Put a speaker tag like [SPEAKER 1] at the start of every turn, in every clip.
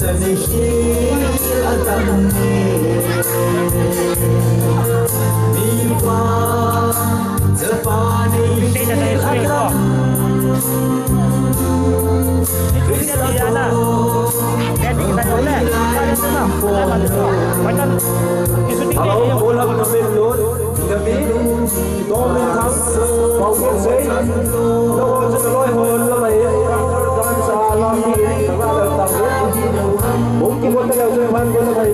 [SPEAKER 1] Halo, bola mengambil lur, demi domin thắng vòng biên giới, nó sẽ lôi hồn là vậy, trong xa lo đi, và là tập luyện, bốn cái môn theo chơi văn quân là vậy.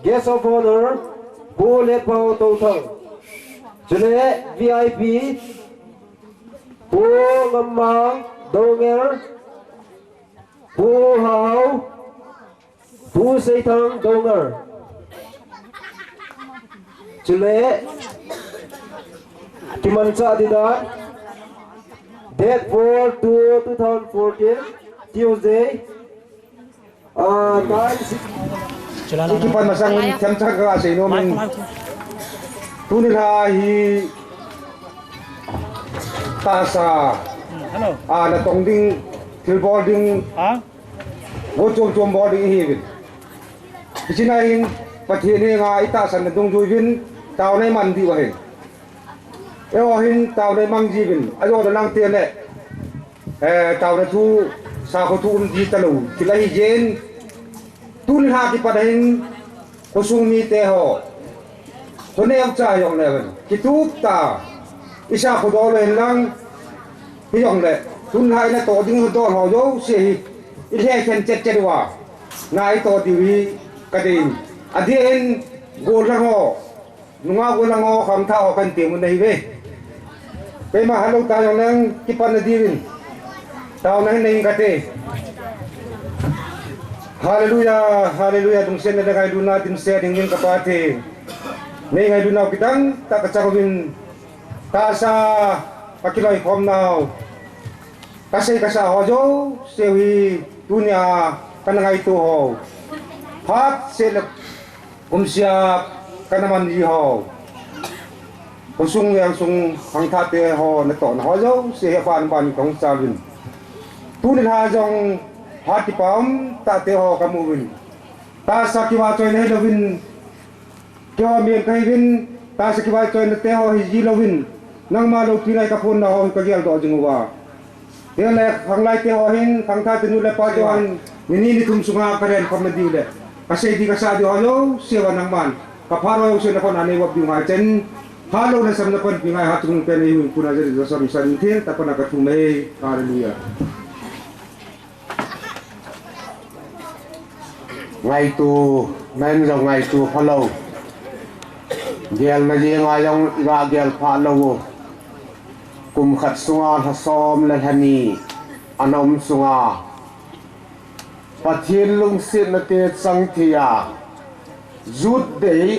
[SPEAKER 1] Guest of honor, Bố Lê Bảo Tô Thăng, Chile VIP, Bố Ngâm Mang, Đô Nghe, Bố Hào, Bố Xây Thăng, Đô Nghe, Chile, Kimansa Didat, Date 4/2/2014, Tuesday, time 6.
[SPEAKER 2] Ikipan masang chamcha ka sa ino min tunila hi tasa na tongding tilboarding chom boarding hi bin isinahin pathini nga itasan na dong juwin taw nay man di wahin ewahin taw nay mang jibin ayo da lang tiyan taw na tu sa ko tu di talo tilai jen tun ha ki padahin kusung ni teho hone ang cha yong level kitup ta isa ko do len lang hiyong le tun hai na to ding do ho yo se ile ken chet chet wa ngai to diwi kadin adien go lang ho nunga go lang ho kham tha ho kan ti mun nei ve pe ma halo ta yong lang ki pan na diwin taw na nei ka te Haleluya, haleluya dong sen na kay dun natin sa dingin kapati. May ngay dun na kitang takachakawin ta sa pakilay kom now. Kasi kasa hojo sewi dunia kanangay tuho. Hat selap kumsiya kanaman iho. Kusung yang sung hangtate ho na to na hojo se fan ban kong salin. Tunin ha jong hati pam ta te ho kamuwin ta sa kiwa choy ne lovin kyo mi kai win ta sa kiwa choy ne te ho hi lovin nang ma lo pinai ka phun na ho ka gyal do jingwa te le khang lai te ho hin khang tha te nu le pa joan ni tum sunga karen komedi le kasi di ka sa di ho yo sewa nang man ka pharo yo se na kon ane wab di ma chen halo na sam na kon pinai hatung pe ne hun puna jeri sa san thil ta kon ka thume haleluya
[SPEAKER 3] ngày tu men dòng ngày tu pha lâu gel mà gì ngày dòng ra gel pha lâu cùng khát sunga thà xóm lên hani anom sunga phát thiên lung xin na te sang thia rút để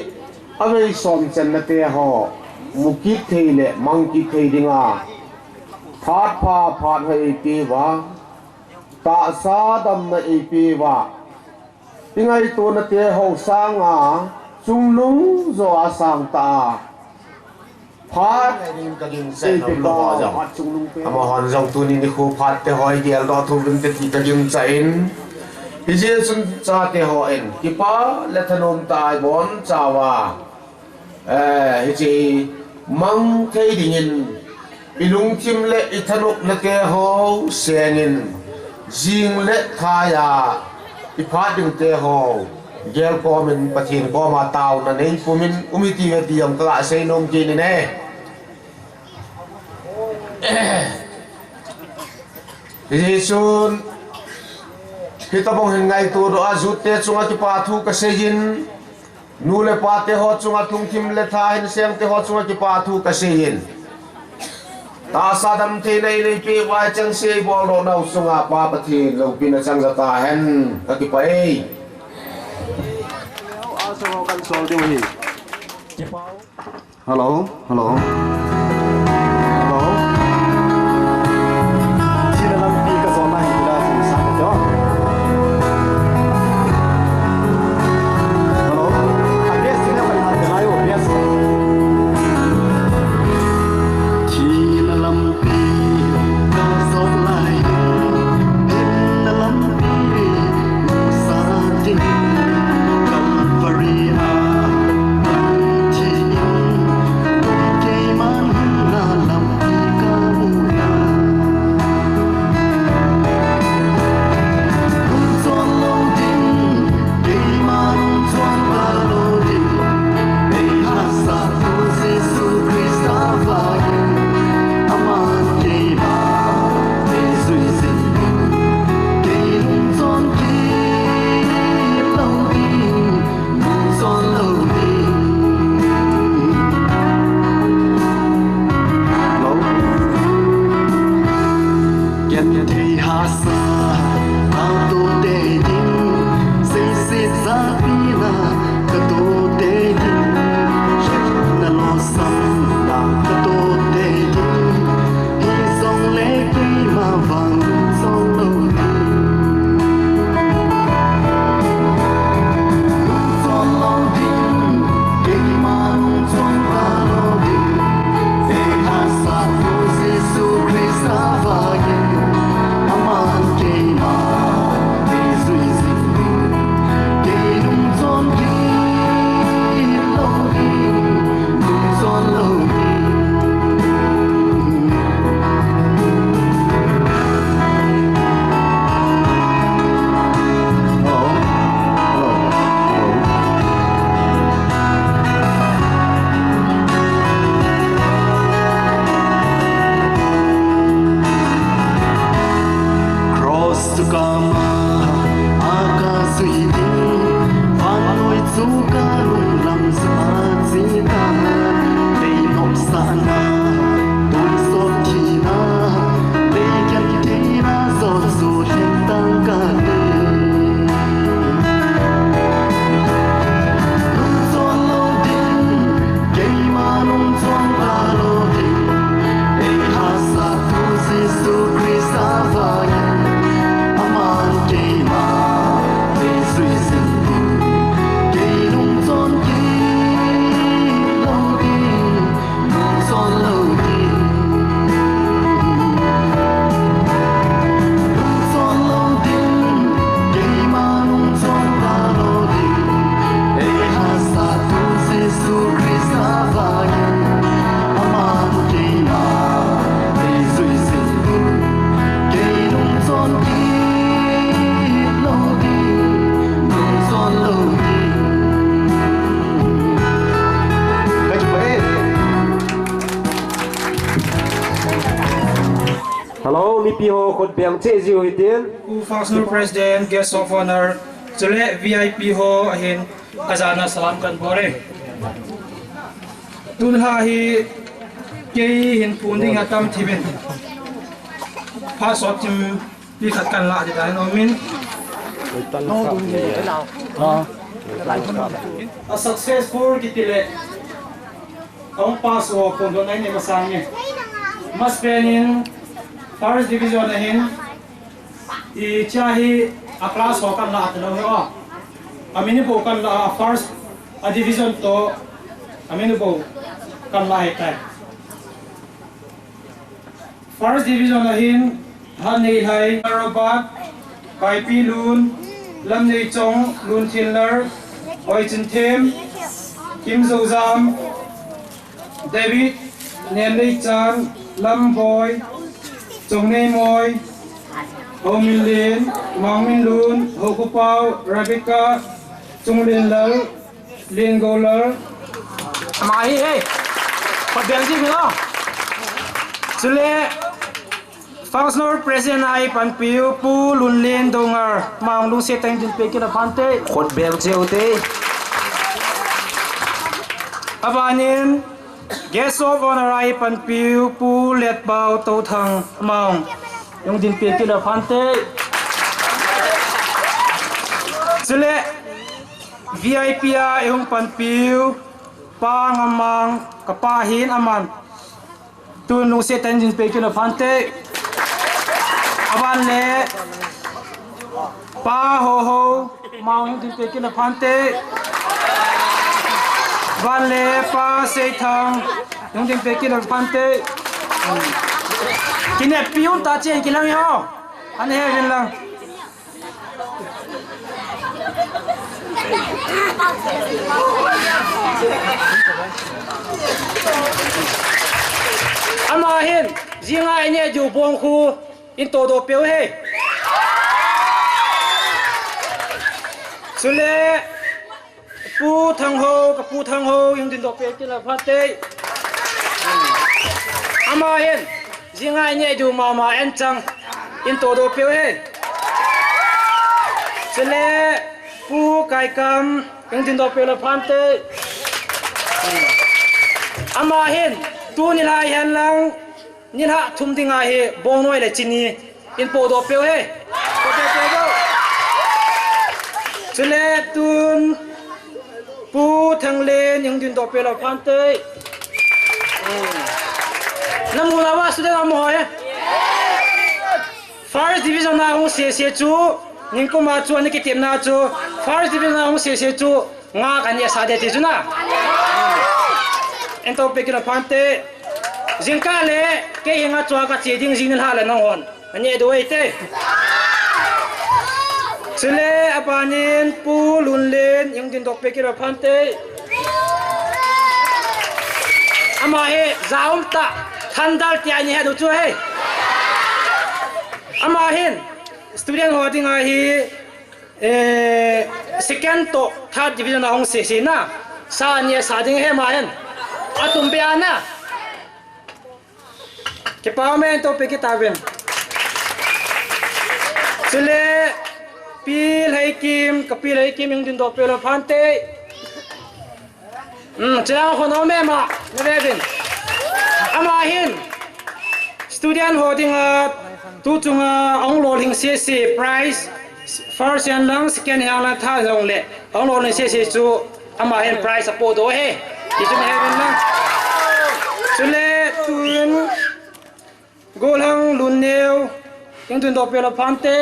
[SPEAKER 3] avei xóm chân na te ho mukit thei le mangkit thei dinga phát pha phát hơi pi wa ta sa dam na pi wa ngay tu na te ho sang a chung lung zo a sang ta phat
[SPEAKER 4] ning ka ging se no lo ja ama hon jong tu ni khu phat te hoi gel do thu bin te ti ka ging chain hi je sun cha te ho en ki pa le thanom tai bon chawa hi ji mang thei dingin ilung chim le ithanop na ke ho sengin jing le thaya ipat yung te ho gel ko min pathin ko ma taw na nei pumin umiti ve diam ka sei nom ki ni ne Yesun kita bong hingai tu do azute chunga ki pa thu ka seyin nu le pa te ho chunga thung kim le tha hin sem te ho chunga ki pa thu ka seyin ta sa dam the nei nei pe wa chang sei bo lo nau sunga pa pathin lo pin chang za ta hen ka ki pa ei
[SPEAKER 1] aso kan sol de hi
[SPEAKER 3] hello hello hello
[SPEAKER 1] sila lang pi ka so na hila sa ka jo hello address sila pa na dalayo yes PO คนเปียงเจจิวฮิเตียน
[SPEAKER 5] Who Functional President, Guest of Honor, Jule VIP ho ahin azana salam kan bore. Tun ha hi kei hin punding atam thibin. Pha sot tim pi khat kan la di dai no min. A successful kitile. Ang pass o kon do nai ne masang ni. Mas penin First Division ahin I chahi a class ho kan la atlo ho amini bo kan la first a division to amini bo kan la hai first division ahin han nei hai robot kai pi lun lam nei chong lun thinler oi chin them kim zo zam David nen nei chan lam boy chong nei moi Ho Min Lin, Mang Min Lun, Ho Kupao, Rebecca, Chung Lin Lal, Lin Go Lal. Mai hey, pat biang si milo. Sule, Functional President ai pan piu pu Lun Lin Dongar, Mang Lu se tang din pe kila phante.
[SPEAKER 1] คนเปียงเจวเต
[SPEAKER 5] Abanin, Guest of Honor ai pan piu pu let bao to thang Mang. Yung din pe kila phante. Sule VIP yung panpiu pa ngamang kapahin aman tunong se tan din pe kila phante. Aban le pa ho ho mau yung din pe kila phante. Ban le pa se thang yung din pe kila phante. Kini piun ta chen kilang yo. Ane he vin lang. Ama hin jinga ine ju bong khu in to do peu he. Sule pu thang ho yung din do pe kila phate. Ama hin Jinga nye du mama en chang in to do peu he Sele pu kai kam yung din do peu la phante Ama hin tu ni la yan lang ni ha thum dinga he bong noi le chini in po do peu he ko te pe do Sele tun pu thang len yung din do peu la phante Nam gula wa student am hoye First division na hong se chu ning ko ma chu ani ki team na chu First division na hong se chu nga kan ya sa de ti chu na ento pe ki na phante jingka le ke hinga chwa ka che ding jing la la nang hon ani do ei te Sule apanin pu lun len yung din dok pe ki na phante ama he zaum ta Thandal ti ani ha do chu he ama hin student holding a hi second to third division na hong se na sa ani sa ding he ma hen atum pe ana ke pa men to pe ki taben Sule pil hai kim kapil hai kim yung din do pe la phante chang ho no me ma ne den Ama hin student holding a tu chunga ong lo ling se prize first and long second yang la tha jong le ong lo ling se chu ama hin prize apo do he ti chu he bin na chule tun go lang lun neu yang tun do pe la phante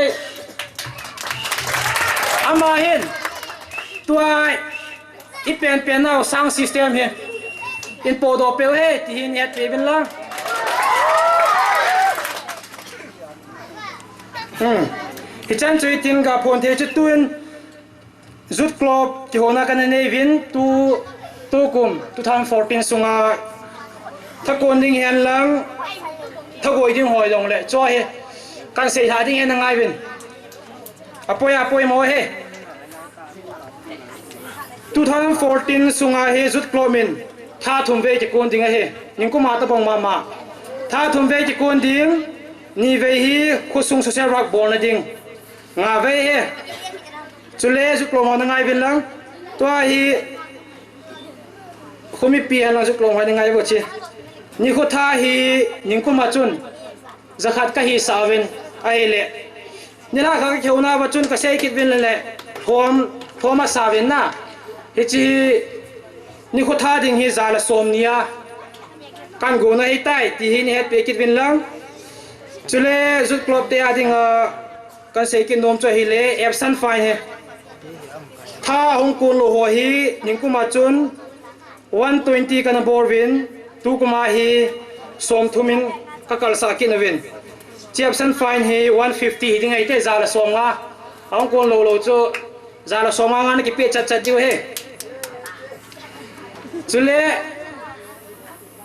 [SPEAKER 5] ama hin tuai I pen now sound system he in po do peu he ti hin het pe bin lang hi chan chui tin ga phon the chu tun zut club ti hona kan nei win tu kum 2014 sunga thakon ding hen lang thagoi ding hoi long le cho he kan sei tha ding hen ngai win apoi mo he 2014 sunga he zut club min tha thum ve ti kon ding he ning ko ma ta bong ma tha thum ve ti kon ding นี่เวฮีคุซุงโซเชียลรักบอลนะดิงงาเวฮีจุเลจุกลงมาในไงเป็นลังตัวฮีคุมีเปียนลังจุกลงมาในไงบ่ชีนี่คุท่าฮีนิงคุมาจุนจะขัดกะฮีสาวินไอเล่นี่ละเขาเขียวนาบัจุนก็เซคิดวินเลยพอมาสาวินนะฮิจีนี่คุท่าดิงฮีซาละสมเนียกันกูนะฮิตายที่ฮีนี่เฮ็ดไปคิดวินลังจุเลจุดกลบเตียดิงกันเซคิดนมจ่อฮิเลแอบซันไฟเฮถ้าฮงกูโลโหฮีนิงคุมาจุน120กันบอร์วินตูกุมาฮีสมทุมินกะกัลสากินวินเจียบซันไฟน์ฮี150ดิงไอเตซาละสมงาฮงกูโลโลจ่อซาละสมงานกิเปจัดจัดดิวเฮจุเล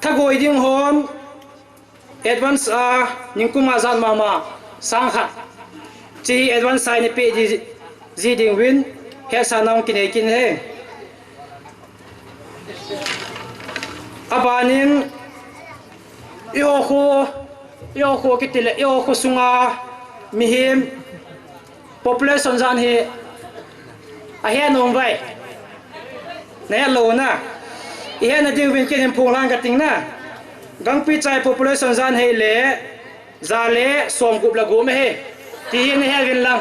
[SPEAKER 5] ถ้าโกยดิงโฮมแอดวานซ์นิงกุมาซานมาสังขัดจีแอดวานซ์ไซน์เปจีดิงวินแค่สานองกินเฮกินเฮอาบานินโยโคกิติเลโยโคสุงามิฮิม population จานเฮอาเฮนงไว้เนี่ยโลนะอีเฮนดิงวินกินพงลางกติงนะกังปีใจ population จานเฮเลซาเลสมกุบละกูไม่เฮที่เฮนเฮวินลัง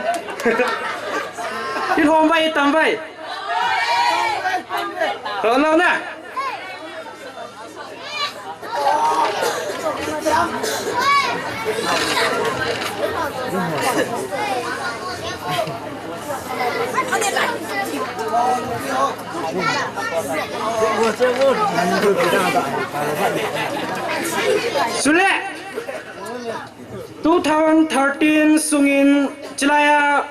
[SPEAKER 5] ที่โฮมไว้ตั้มไว้เรานะสุเล2013 sungin Chilaya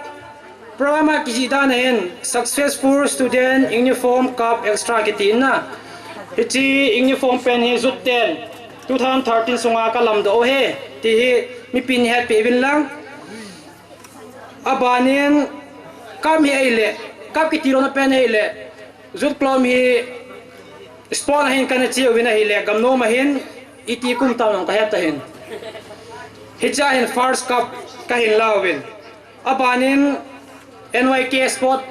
[SPEAKER 5] Programa Kijitanen Successful Student Uniform Cup Extra Kitina Hichi Uniform Pen Hi Zutten 2013 sunga ka lam do he ti mi pin het pe bin lang abanin kam hi aile kap ki tiro na pen hele zut klom hi spawn hin kana chi wina hi le gamno ma hin iti kum taw ka het ta hin hicha hin first cup ka hin lawin abanin NYK sport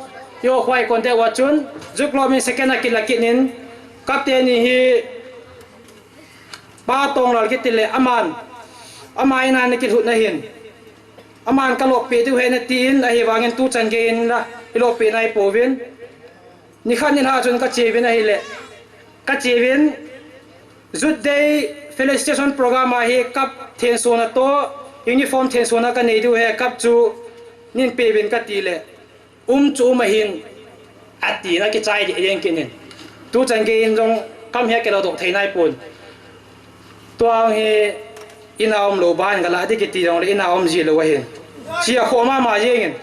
[SPEAKER 5] yo khwai konte wachun zut klom hi second akilakinin kapten hi ba tong lal kitile amai na ne kit hut na hin aman ka lok pe tu he na tin a hi wangin tu chan gein la lok pe nai povin ni khan ni ha chun ka chevin a hi le ka chevin zut day felicitation program a hi kap then so na to uniform then so na ka nei du he kap chu nin pe bin ka ti le chu ma hin ati na ki chai di yen kinin tu chan gein jong kam he ke lo dok thei nai punตัวเฮอินาอมโลบานกันละที่กิติจงเลยอินาอมจีโลวะเฮเชียโคมาเยงิน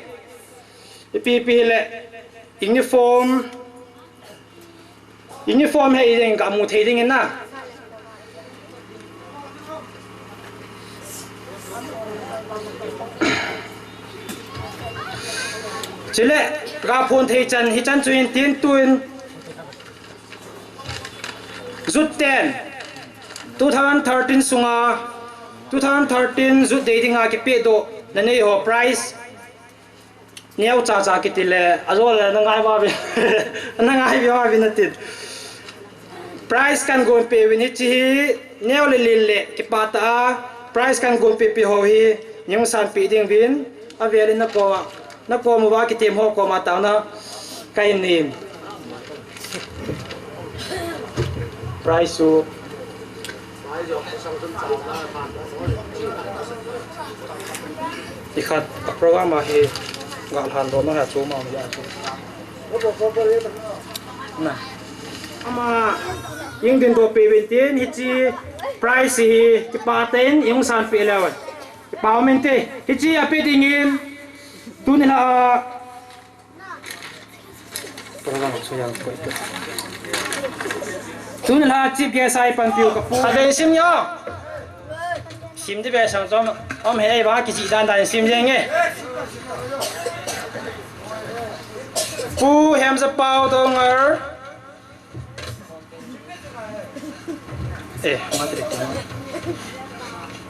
[SPEAKER 5] ปีเลยยูนิฟอร์มให้ยังกับมูเทดิ้งนะเจเลกาพูนเทจันฮิจันจุนตีนตุนจุดเต็น2013 sunga 2013 zu dating a ki pe do na nei ho price neu cha kitile azol na ngai ba bi na ngai bi ba bi na tit price kan go pe win chi neu le ki pata price kan go pe ho hi nyung san pi ding win a vele na ko mo ba ki tem ho ko ma ta na kai nim price su ikat program ahi ngal han do ma ha chu ma ya chu na ama ying din do pe win tin hi chi price hi ki pa ten yung san pe lawan ki pa mente hi chi a pe ding in tu ni la program chu yang ko tu ni la chip ge sai pan piu ka pu ade sim yo sim de be sang zom om he ba ki ji dan dan sim jeng nge pu hem za pau dong er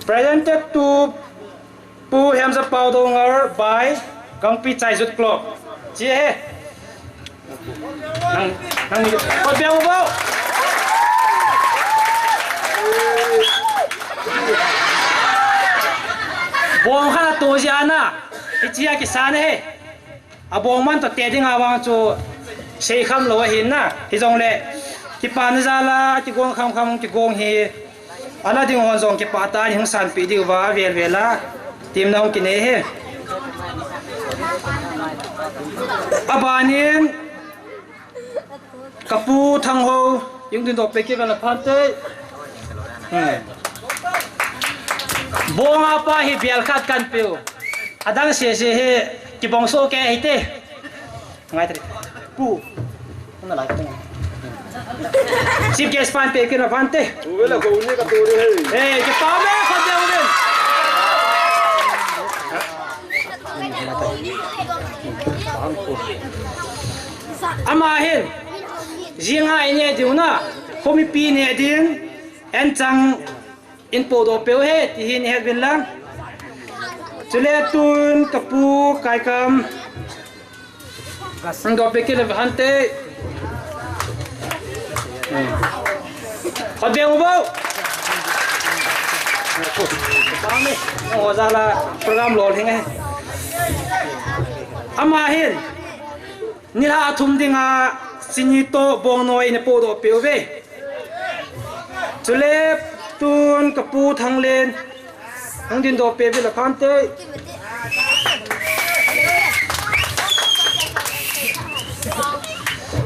[SPEAKER 5] presented to ปูแฮมสเปาตงบายกังปีใจสุดกลบเจี๊ยนั่งนี่กดเบลเบาบองขนาดตัวเจียนะไอเจียกิสานเฮอะบองมันตัวเตะที่งาวางจูเชยคำเราเห็นนะที่จงเล่ที่ปานซาลาที่กงคำที่กงเฮอันนั้นที่งอนจงที่ปาตาที่หังสันปีดีว่าเวลาทีมน้องกินเฮอาบานินกับปูทังโฮยังดึงดอกไปเก็บกันละพันเต้บงอาปาฮิเบียลคัดกันเปียวอดังเสียเฮที่บงโซแกเฮเต้ไงตรีปูนั่นอะไรกันสิบเกสปันเปกินละพันเต้
[SPEAKER 1] เวลากูนี่กับตัวนี้
[SPEAKER 5] เฮ้ยจะป้าแม่คนเดียวเลยอามาเห็นยิงหายเนี่ยเดี๋ยวนะเขามีปีเนี่ยดินเอ็นจังอินโปโดเปียวเฮที่เห็นเห็นเป็นลังจะเล่ตุนกับปูไก่กำสังดอกเปกินเลยพันเต้ขอเดียวบ่ป้าแม่โอ้ซาลาโปรแกรมโหลดยังไงอามาเห็นนี่ละทุ่มดิ่งสินิโตบงน้อยในปูโดเปียวเวจุเล็บตุนกับปูทางเลนทางดินโดเปียวละพันเต้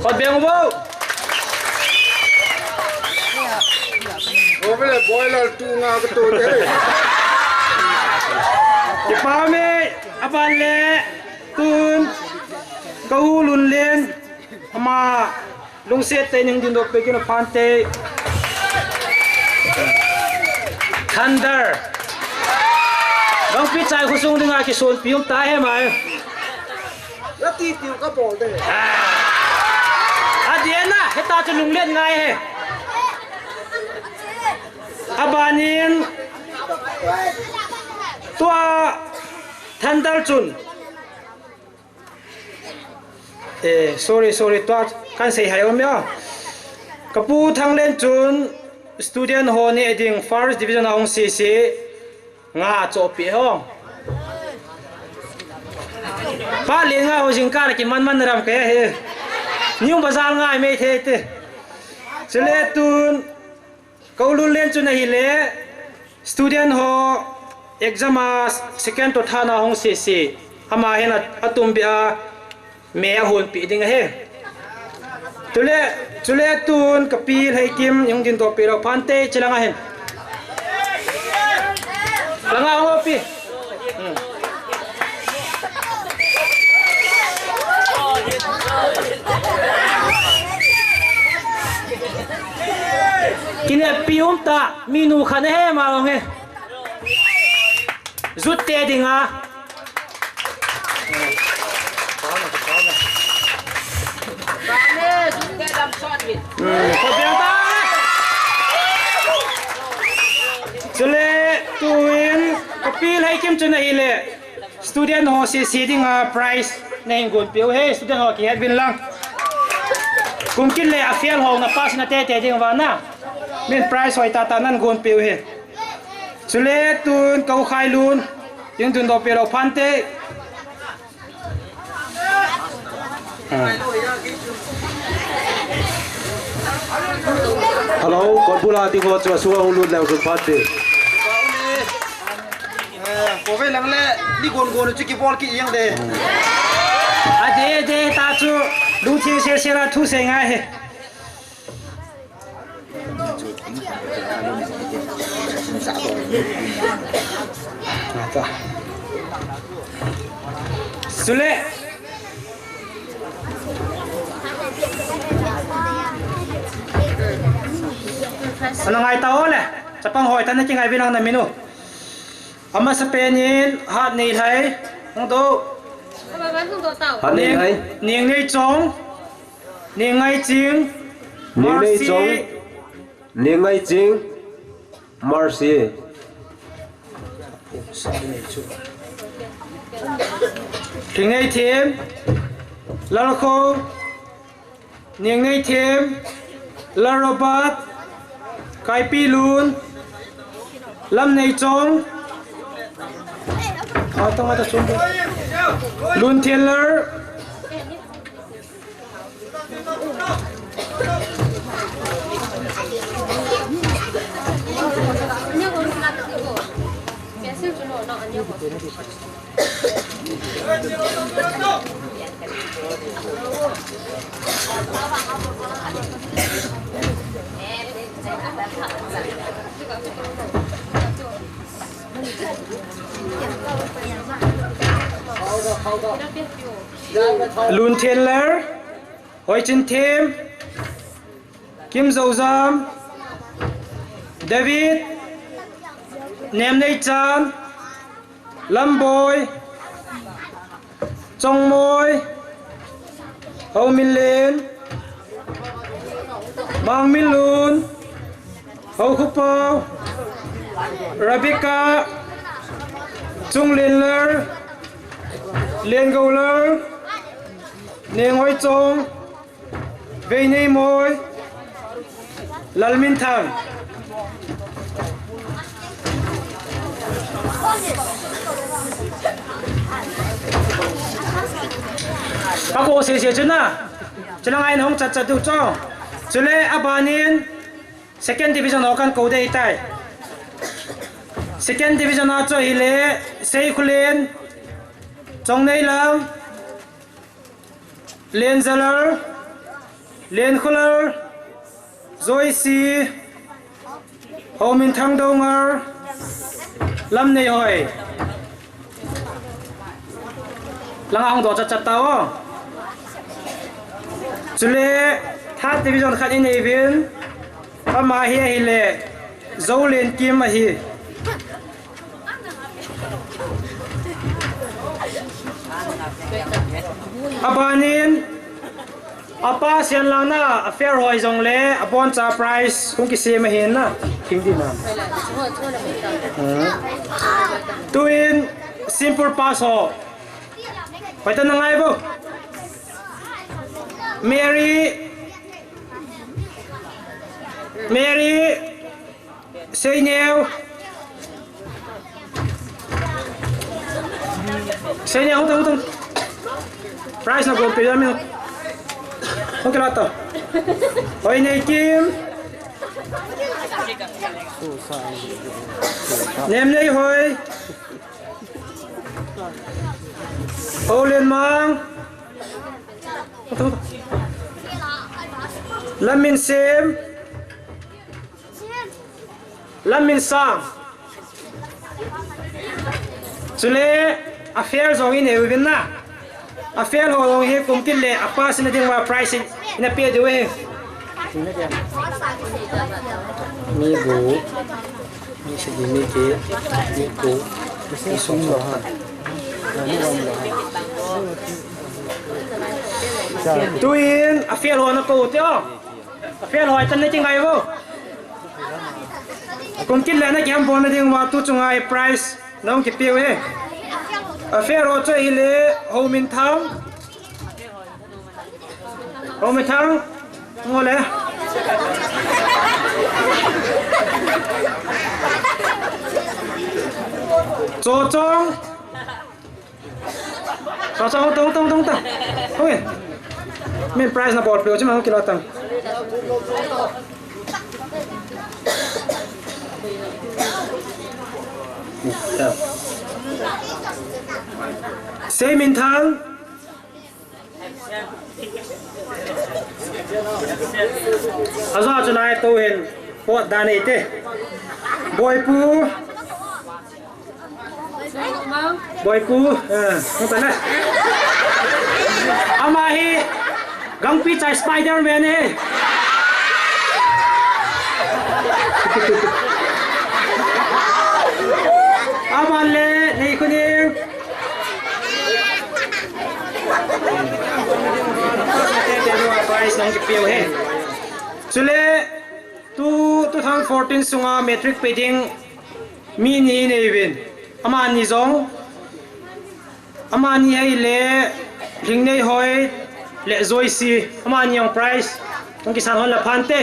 [SPEAKER 5] ขอเบียงบ่
[SPEAKER 2] โอ้ไม่เลยบอยแล้วตูงากระตูเด้
[SPEAKER 5] จะป้าแม่อาบันเล่ตุนกะฮูลุนเลนมาลุงเซตเตนึงดินโดเปกินพันเตทันเดอร์บังปิดใจคุซุงดึงอากิโซนพิวตายให้ไหม
[SPEAKER 1] แล้วตีติวก็บอกได้
[SPEAKER 5] อาเดียนนะให้ตาจะลุงเล่นไงเฮอาบานินตัวทันเดอร์จุนsorry ตัวกันเสียหายมั้ยกับผู้ทางเล่นจุน student โฮนี่เอง first division ของ CC งาจบปีห้องป้าเลี้ยงง่ายจริงการกินมันรำแกเฮนิวบาซาร์ง่ายไม่เท่เต้เฉลี่ยตุนเขาลุ้นเล่นจุนในฮิเล่ student โฮ exam second ตัวท่านาของ CC อามาเห็นอัตุมเบียแม่หุ่นปีดิ้งเฮจุเล่ตุนกับปีให้กิมยังดินตัวปีเราพันเต้จะลังเห็นลังเอาปีกินเอปีอุมตามีนูขันเฮมาลงเฮจุดเตดิ้งขอเบียงตาจุเล่ตุนกับปีให้กิมจุนให้เล่ student หอซีดิ้งprize ในกุนเปียวเฮ student หอกี่เฮ็ดบินลังกุมกินเล่อเฟียลหองนะป้าสนาเตเตดิ้งวานะมี prize หอยตานั่นกุนเปียวเฮจุเล่ตุนเขาขายลุนยังตุนดอกเปียวพันเต
[SPEAKER 1] ฮัลโหลก่อนพูดลาที่เขาจะสู้กับลุ้นแล้วคุณพัดเด
[SPEAKER 6] ผมไปหลังแล้วนี่โกนจุกกี้บอลกี่ยังเด้
[SPEAKER 5] อะเดตาจูดูที่เสียละทุเสียงไงสุเล่สนังไงเต้าเลยจะปังหอยท่านนี่จริงไงพี่น้องในเมนูอามาสเปนินฮาดนี่ไทยน้องโต
[SPEAKER 1] ฮันนี่ไง
[SPEAKER 5] เนียงไงจงเนียงไงจริง
[SPEAKER 1] เนียงไงจงเนียงไงจริงมาร์ซี่
[SPEAKER 5] ถึงในทีมลาโคเนียงในทีมลาโรบัตไกปีลูนลำในจงต้องมาตัดชมลูนเทเลอร์ลูนเทเลอร์ฮอยจินเทมคิมโซซามเดวิดเนมในจานลัมบอยจงมอยเฮามิลเลนบางมิลูนเฮาคุปเปอร์ราบิกาจุงลินเลอร์เลียนโกเลอร์เนียงหอยจงเวเนมอยลัลมินทังปากโอเสียจุนะจะนั่งไอ้น้องจัดดูจ้องจุเล่อาบานิน second division ออกกันกูได้ไต second division อาจ้อยเล่เซย์คุเลนจงในลำเลนเซลร์เลนคุลเลอร์โซยซีโฮมินทังดงร์ลำในหอยหลังห้องตัวจัดเตาจุเล่ท่าดิวิชั่นขัดอินเอวินพมาเฮียฮิเล่โซเลนกิมมาฮีอาบานินอาป้าเสียนลังน่ะเฟร์หอยจงเล่อาบอนจ่าไพรส์คงกิเซมาเห็นนะทิ้งดีนะตัวอิน simple pass ไปตั้งยังไงบุเมรี่เซย์เนลต้องไพรส์นะกูเปลี่ยนมั้ยโอเคแล้วต่อโอ้ยในทีมเนมเลยหอยโอเลนมังลามินเซมลามินซังสุเล่อาเฟียร์จงอินเอวินนะอาเฟียร์จงเฮกุมกินเล่อาป้าสินะดิ้งว่าไพรซ์อินเปียดูเองมีกูมีสกิมีเกมีกูมีสงสารตัวอินอาเฟียร์หัวนักกูเจ้าอาเฟียร์หัวจันได้จริงไงวะกุมกินเล่นะแกมบอลนะดิ้งว่าตู้จงไงไพรซ์น้องกิเปียวเองอาเฟียร์หัวช่วยเล่โฮมินทังงอเลยโจจงต้องโอเคมีไพรส์นะบอลเปลี่ยวใช่ไหมเขากี่ล้านตังเซมินทังอาซาจุนายตัวเห็นปวดดานิเต้บอยปูนั่นไปเลยอามาฮีกังปีใจสไปเดอร์แมนเฮอามาเล่นี่คนนี้ไพรส์น้องจะเปียวเฮสุเล่2014สุงาเมทริกไปดิ้งมีนี่ในวินอามานี่จง amani ai le ring nei hoi le zoi si amani ang price tong kisan hon la phante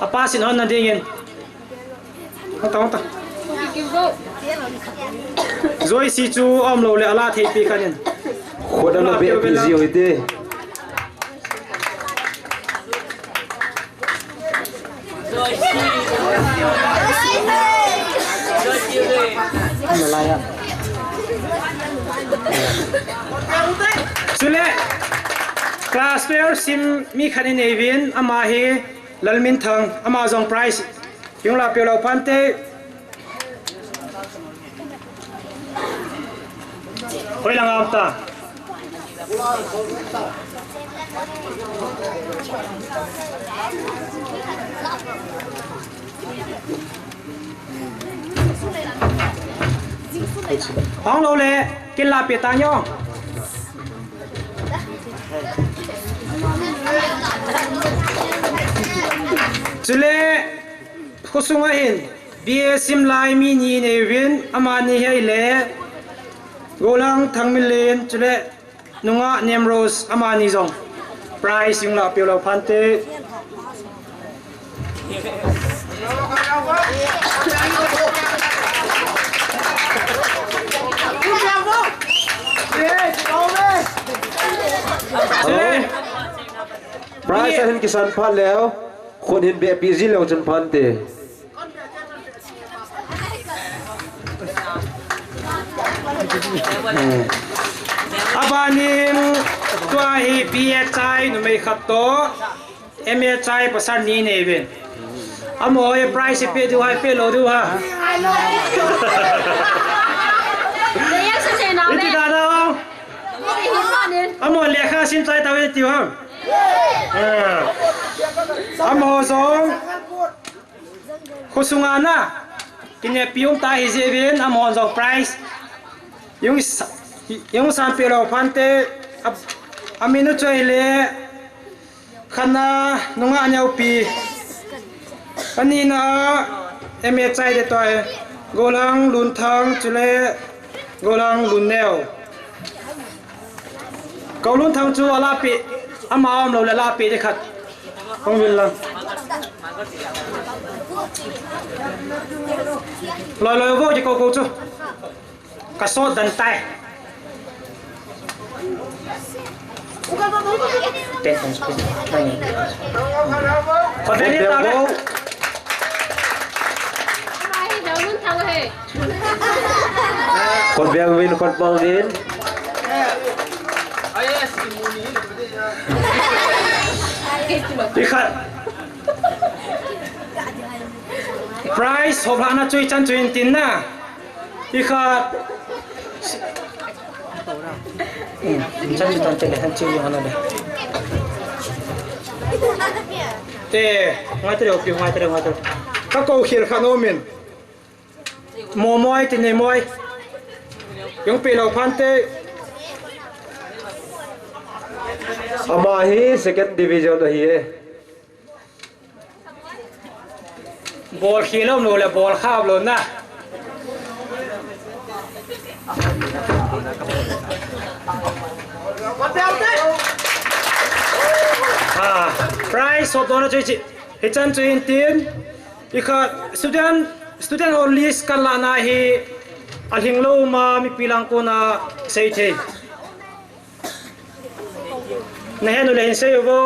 [SPEAKER 5] apa sin hon na dingin ta zoi si chu om lo le ala thei pi kanin
[SPEAKER 1] คนละเบียพีซีโอเต้
[SPEAKER 5] สุเลคลาสเฟลซิมมีคันในวินอามาฮีลลมินทังอามาซองไพรส์ยงลาเปียวเราพันเต้โอ้ยลังอามตาห้องเราเลยกินลาเปียตาย่องจุเลคุสุงหินเบียซิมไลมีนีในวินอามานีให้เล่โกลังทั้งมิลเลนจุเลนุงะเนมโรสอามานีซองไพรส์ยุงลาเปียวเราพันเต้
[SPEAKER 1] ปลายเห็นกิสันพันแล้วคนเห็นเบียพีซีแล้วจนพันเต
[SPEAKER 5] อาบานิมตัวฮีพีเอชไอนุไม่ขัดโตเอ็มเอชไอภาษานี้เนี่ยเป็นอโมยไพรส์เปดูให้เปโลดูฮะนี่ติดาดาวอโมเลียข้าสินใจตาเวติวฮะอโมซองคุสุงานะกินเนี่ยพิวตาฮิเซเวนอโมซองไพรส์yung san pelo pante amino choile khana nunga anyau pi anina eme chai de toy golang lun thang chule golang lun neo kau lun thang chu ala pi ama om lo la pi de khat kong wil lang loi loi vo ji ko ko chu ka so dan tai ten on spin nani ko de ni ta le
[SPEAKER 7] ai đâu muốn thằng hề
[SPEAKER 1] คนเบียวินคนปองวิน
[SPEAKER 5] ที่ขัด price หกล้านนะช่วยจันช่วยตินนะที่ขัดฉันจะต้องเจอท่านชื่อยังไงเลยเต้ไม่ต้องเดี๋ยวพิวไม่ต้องก็กูเขียนขนมโมมอยตินมอยยังปีเราพันเต้
[SPEAKER 1] อามาฮี second division นะฮี
[SPEAKER 5] บอลขี้ล้มเลยบอลข้าวเลยนะprice สดโดนช่วยจิให้จันช่วยทีมอีกค่ะ student only กันละนะฮีอันหิงโลมามีปีลังกูนะเสียทีในเห็นดูเลยเสียอยู่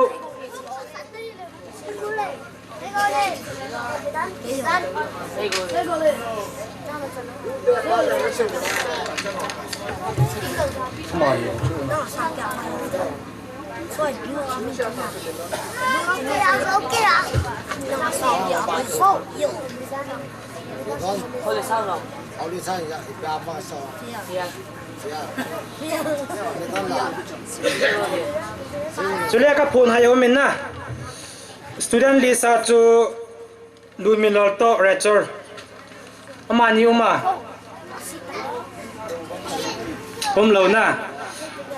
[SPEAKER 5] จุเลียกับพูนให้ผมมินนะ student Lisa จูลูมิลโตเรเจอร์อามานิวมาผมเหล่านะ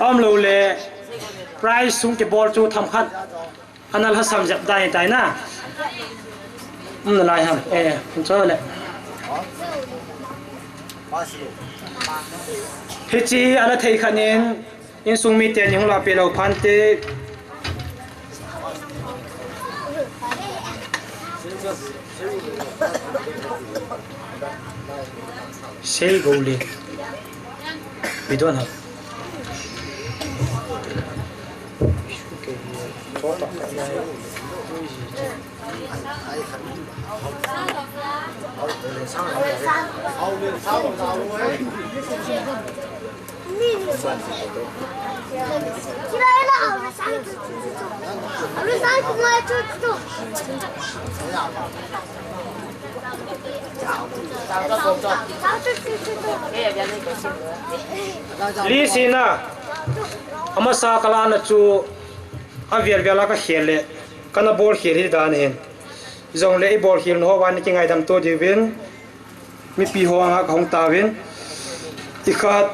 [SPEAKER 5] อ้อมเหล่าเล่ price สูงเก็บบอลจูทำคัดอันนั้นเขาสามจับได้ใจนะอะไรครับผมชอบเลย Hichi ala thei khanin in sungmi te ning la pe lo phan te sei goli bidon ha Li sina amasa kala na chu avial vela ka khele kana ball khel hi dan hen zong le ball khel no wan ki ngai dam to divin mi pi ho nga khong ta win ikhat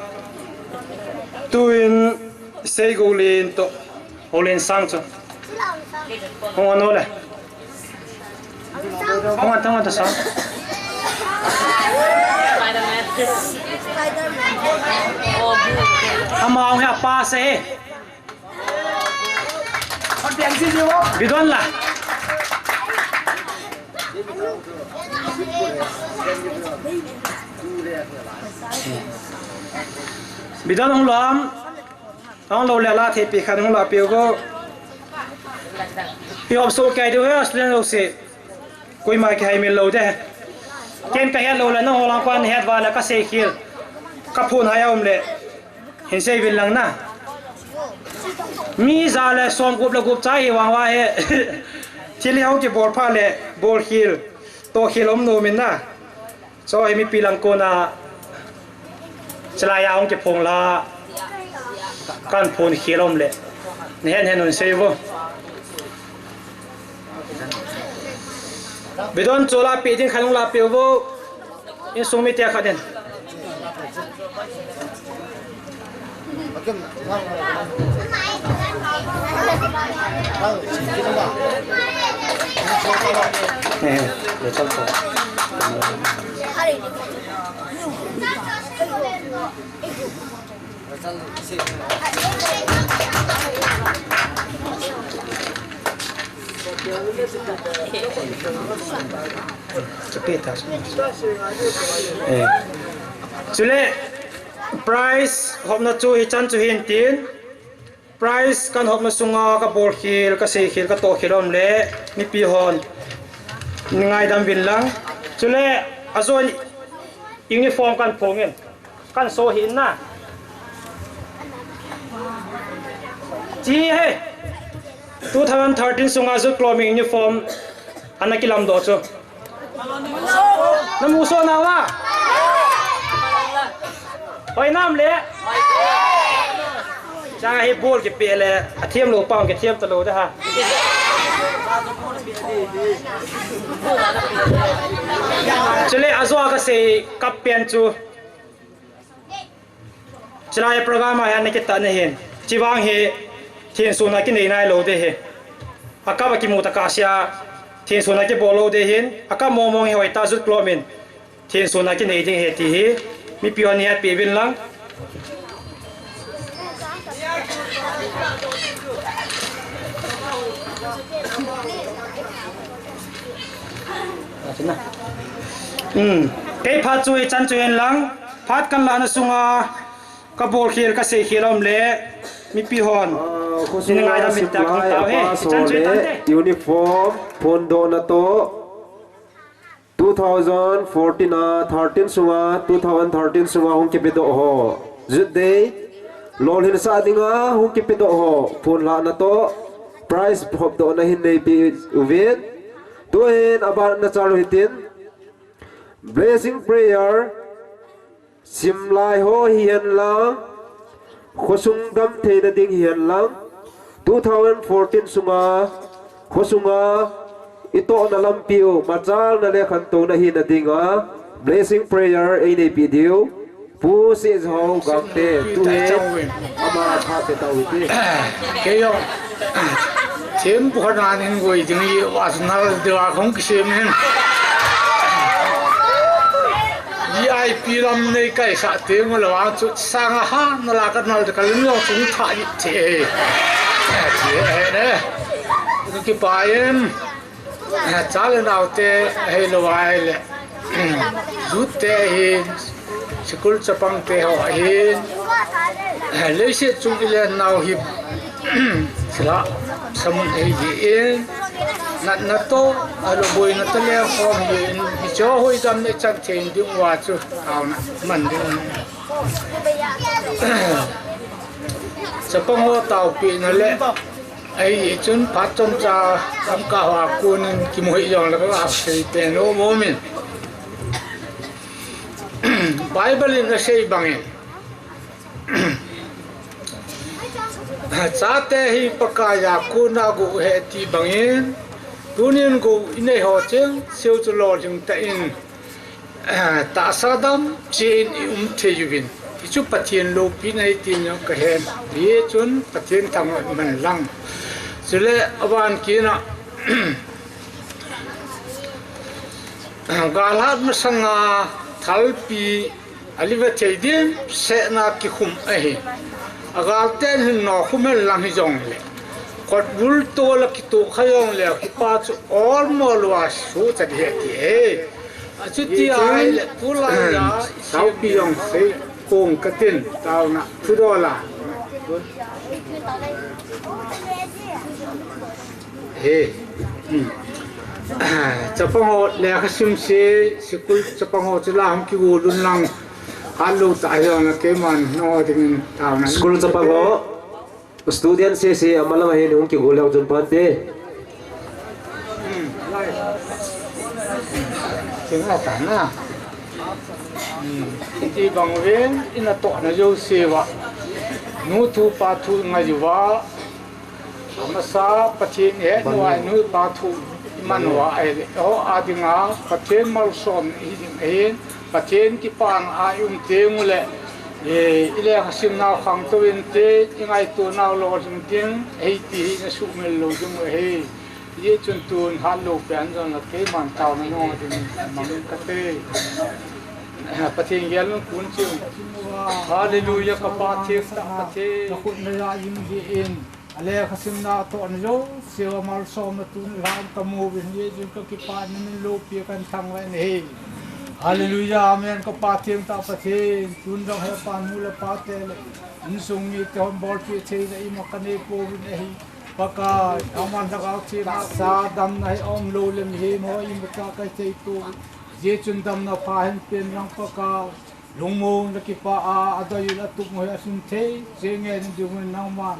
[SPEAKER 5] tuin sei golin to holen sang chu hong ano le hong an tang ta sa amao ha pa se bidon la bidon hong lam ang lo la the pi khan hong la pi go pi ob so kai do ha slen lo se koi mai kai mi lo de ken ka he lo la no holang kwan het wa la ka se khil ka phun ha yaum le hin sei vil lang na mi za le som gup la gup chai wang wa he chili hau ki bor pha le bor khil to khilom no min na so ai mi pilang ko na chala ya hong ki phong la kan phun khilom le ne hen hen on sei wo bidon chola pe din khalung la pe wo in sumi te khaden để trong phòng Chule price hop na chu hi chan chu hin tin price kan hop na sunga ka bor khil ka se khil ka to khilom le mi pi hon ngai dam bin lang chule azon uniform kan phongen kan so hin na chi he 2013 sunga zu clothing uniform anakilam do chu namu so na wa hoi nam le cha hi bol ke pe le athiam lo pang ke thiam ta lo da ha chule azwa ka se kappian chu chilai program a ne ke ta ne hen chiwang he thien su na ki nei nai lo de he akaba ki mu ta ka sia thien su na ki bolo de hen aka mo mo he hoi ta zu klomin thien su na ki nei ding he ti hi mi pion he pe bin lang cái phát chui chân chui lang phát kan la na sunga ka bol khil ka se khilom le mi pi hon ni ngai da mit ta khong tao he chân chui tan te
[SPEAKER 1] uniform pondo na to 2014 na 13 sunga 2013 sunga hong ke pedo ho zut day lol hin sa dinga hong ke pedo ho phone la na to price hop do na hin nei pi uvet to en abar na charu hitin blessing prayer simlai ho hian la khosung dam theina ding hian la 2014 sunga khosunga ito na lampiu machal na le khanto na hin dinga blessing prayer ei nei pi diu pu si ho gamte tu he ama tha pe tau ti
[SPEAKER 8] ke yo chen bu na nin goi ding yi wa na de wa khong ki sem nen VIP ลำในใกล้สะเตียงมาแล้วจุดสร้างอาหารนั่นละกันนั่นจะกันเรื่องสงฆ์ถ่ายเทเนี่ยกี่ปายจ้าเล่นเอาเตะให้ละวายเลยจุดเตะเห็นสกุลจะปังเตะหัวเห็นเลยเสียจุดเล่นเอาหิบสละสมุนไพรเองนัดโตอาลูบอยนัดเลี้ยงฟอมเย็นมิจ่อหอยดำในจันเชนดิ้งว่าจูเอานะมันดิ้งจะปังหัวเต่าปีนั่นแหละไอ้จนพัดจนจะทำกาวากูนึงกิมวยยองแล้วก็อาศัยเป็นโอโมมินไบเบิลนี่ใช่บังเองจ้าเตหิปกายากูนากูเฮตีบังเองตัวนี้กูอินเนหอเจงเสียวจุลอจึงแต่อินตาสาดำเจนเทยูบินที่ชุบปะเทียนโลปีในตีนยังกระเห็นที่จนปะเทียนทำมันลังสุดเลยอวานกินะกาลาดมาสังอาทัลปีอลิเวเทดินเสนาคิคุมเอหิอากาศเต้นหินนอคุมลังฮิจงเลยกอดบุลโตลักตุขยองเลยคิปาจุออลมอลวาสูจะดีที่จุดที่ไอ้ผู้ลายาสาวปียองเสกงกระตินตาวนะทุดอลาเฮ้จะปังหัวเลี้ยงซิมเซ่สกุลจะปังหัวจะลามคิวลุนลังฮัลโหลตายแล้วนะเกมันนอถึงตาวนะ
[SPEAKER 1] School sa pago student si amalang ahin yung kigulaw dun pante
[SPEAKER 8] ถึงอาการนะที่บางเว้นอินโตนะโยเสวะนูทูปาทูงาอยู่ว่ามาซาปะเทนเฮนวายนูปาทูมันว่าไอ้โออาดิงาปะเทนมัลซอนอีดิงเฮนปะเทนที่ปางอายุมเตงเลยอีเล่ขสิมนาขังตัวเองเตยังไงตัวนาโลจริงๆไอ้ที่น่ะสุเมลโลจงเฮยี่จนตัวฮัลโหลเปลี่ยนจนละเกมันเต่าไม่นอนจนมันกระเตยปะเทงเยลคุณจิ๋วฮาเลลูยากับปะเทงตะปะเทงคุณเวลายิมดีเองอะไรข้าศึกนาตัวนโยเสียวมาลซอมตุนรามตะมูวินยี่จนก็กิปานมันโลเปียกันทั้งวันเฮฮาเลลูยาอาเมนกับปะเทงตะปะเทงตุนเราให้ปานมูลปะเตลอินซุงมีเทอมบอลเปียเชยอิมักเนโปวินเฮปากาอามันตะกาวชีนาซาดัมในอมโลเลมเฮมอยอิมตะกะเชยตูเจจุนดัมนาพาเห็นเป็นรังปากาลุงโมงตะกิปาอาอดายุลตุกมอยสุนเทเจงเงินดูมันนาวมัน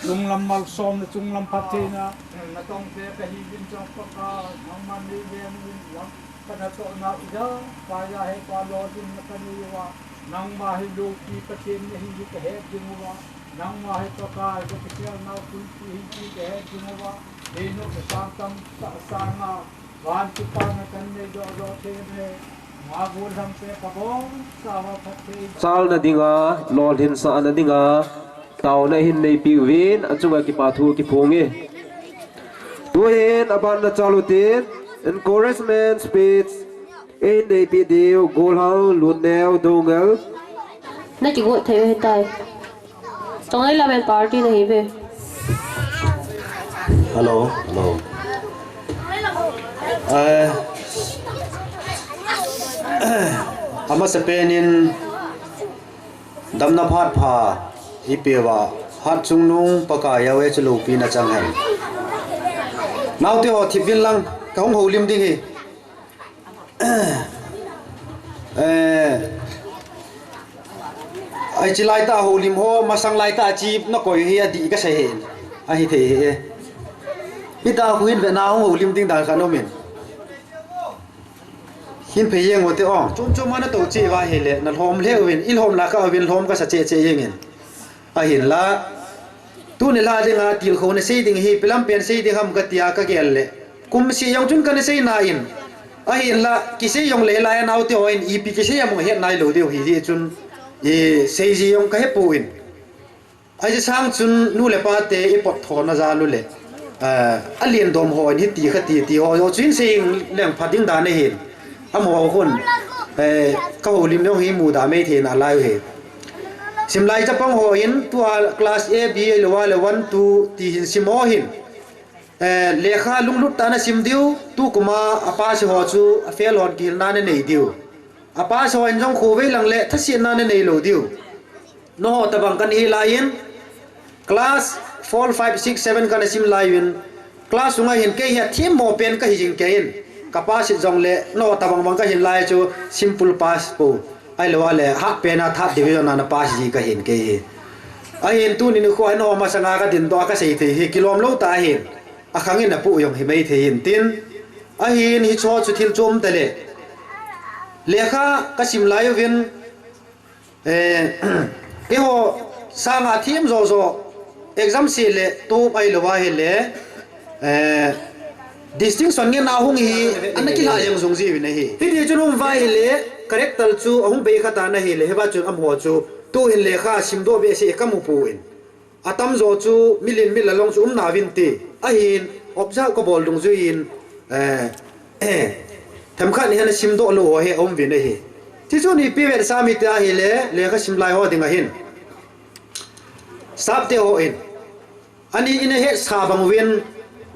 [SPEAKER 8] ลุงลำมัลซอมจุงลำพัดเทนะนาต้องเตะกะฮิบินจังปากานาวมันดีเวียนวินลังปะนะโตนาอิดากายาเฮปาโลดินนะกันยูวานางมาฮิโลกีปะเทนเฮฮิกะเฮจิงวานางมาฮิปากาก็เที่ยวนาคุนที่ฮิกะเฮจิงวาเฮโนกะสางตัมตะสางาวานติปานะกันเนโดโดเทเน
[SPEAKER 1] sal na dinga lol hin sa na dinga taw na hin nei pi win achunga ki pathu ki phonge tu hin aban na chalutin encouragement speech in nei pi deu gol hau lun neu dongal
[SPEAKER 7] na chỉ gọi thấy hiện tại trong đây là bên party này về
[SPEAKER 9] hello ama sepenin damna phat pha ipewa hat chungnung paka yawe chulu pina changhan naute ho thibin lang kaung ho lim ding hi ai chilai ta ho lim ho masang lai ta chi na koi hi adi ka se he a hi the he ita huin ve na ho lim ding dal khanomin hin phe yeng wote ong chum mana to chi wa hele na hom le win il hom la ka win hom ka sa che yengin a hin la tu ne la dinga til khone sei ding hi pilam pen sei ding ham ka tia ka gel le kum si yong chun kan sei na in a hin la ki sei yong le la na te oin i pi ki sei am he nai lo de hi chun e sei ji yong ka he pu in ai ji sang chun nu le pa te i pot thon na za lu le a lien dom ho ni ti kha ti ho yo chin sei leng phading da ne hin อมอคน ka ho lim yong hi mu da me the na lai he simlai cha pang ho in tua class A B le wa le 1 2 ti hin simo hin lekha lunglut ta na sim diu tu kuma apa se ho chu a fail hon ki na ne nei diu apa so in jong khu ve lang le thasi na ne nei lo diu no ta bang kan hi lai in class 4 5 6 7 kan sim lai in class unga hin ke ya thim mo pen ka hi jing ke in kapasite jong le no ta bang ka hin lai chu simple pass po ai lo le ha pe na tha division na pass ji ka hin ke a hin tu ni ko ai no ma sanga ka din to ka sei the hi kilom lo ta hin a khangin na pu yong hi mei the hin tin a hin hi cho chu thil chom te le lekha ka sim lai win ke ho sanga thim zo zo exam si le tu ai lo wa he le distinction nge na hung hi anaki la yang song ji ne hi hi chunum vai le character chu ahung be khata na hi le heba chu am ho chu tu hin le kha sim do be se kamu pu in atam zo chu milin mil long chu na win ti a hin obja ko bol dung ju in tham kha ni han sim do lo he om vi ne hi ti chu ni pi ve sa mi ta hi le kha sim lai ho ding a hin sap te ho in ani in he sa bang win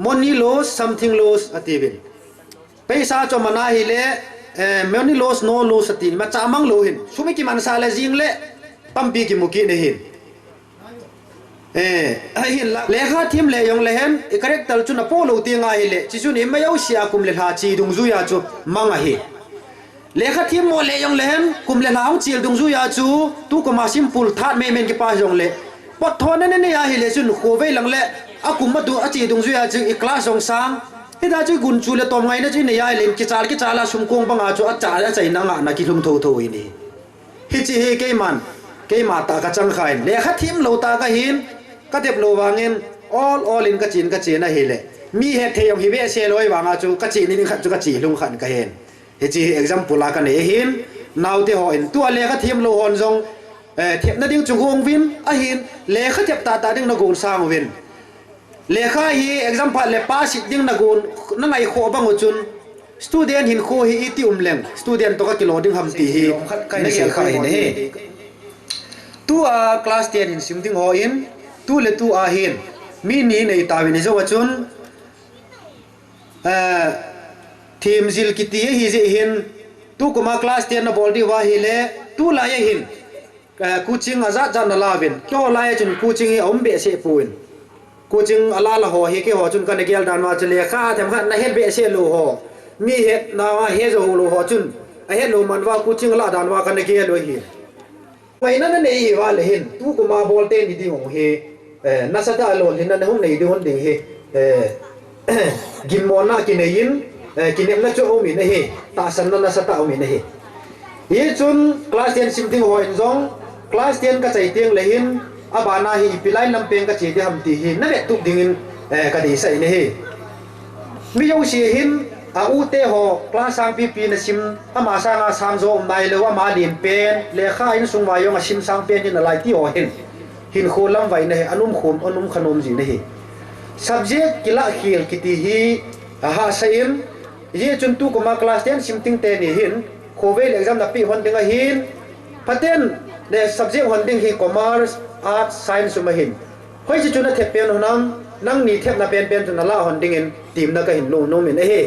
[SPEAKER 9] money loss something loss ativin paisa cho mana hi le money loss no loss atin ma chamang lo hin sumi ki man sa la jing le pampi ki muki ne hin hin la le kha thim le yong le hen e character chu na polo ti nga hi le chi chu ni ma yau sia kum le ha chi dung zu ya chu manga hi le kha thim mo le yong le hen kum le naung chil dung zu ya chu tu ko ma simple that me men ki pa yong le pot thon ne ne ya hi le chun kho ve lang le akum ma du achi dung zu ya chu i class ong sang he da chu gun chu le tom ngai na chu ne ya len ki chala sum kong banga chu a cha a chai na nga na ki lum tho tho ni hi chi he ke man ke ma ta ka chang khain le kha thim lo ta ka hin ka dep lo wangin all in ka chin na hi le mi he the yong hi be se loi wanga chu ka chi ni khat chu ka chi lung khan ka hen he chi example la ka ne hin naw te ho in tu le kha thim lo hon jong thep na ding chu hong win a hin le kha thep ta ding na gun sang win lekha hi example le pass ding na gun na ngai kho bang chun student hin kho hi iti umleng student to ka kilo ding ham ti hi na se kha hi ne tu a class 10 hin sim ding ho in tu le tu a hin mi ni nei ta wi ne zo chun team zil ki ti hi je hin tu kuma class 10 na bol di wa hi le tu la ye hin coaching azat jan la win kyo la ye chun coaching hi om be se puin coaching ala la ho he ke ho chun kan gel dan wa chele kha them kha na het be se lo ho mi het na wa he zo lo ho chun a het lo man wa coaching la dan wa kan ge lo hi mai na ne hi wa le hin tu ko ma bol te ni di ho he na sa ta lo hin na hom nei di hon ding he gim mo na ki ne yin ki nem na cho o mi ne he ta san na sa ta o mi ne he hi chun class 10 sim ting ho in zong class 10 ka chai tiang le hin abana hi pilai lampeng ka che de ham ti hi na le tu dingin ka di sai ne he mi yo si hin a u te ho class sang pp na sim ama sa nga sam zo mai lo wa ma lim pen le kha in sung wa yo nga sim sang pen in lai ti ho hin kholam vai ne he anum khanom ji ne he subject kila khil kiti hi ha saim ye chun tu ko ma class 10 sim ting te ni hin khovel exam na pi hon dinga hin paten le subject hon ding hi commerce art science ma hin hoi chi chuna thep pen honam nang ni thep na pen chuna la hon ding in team na ka hin lo no men he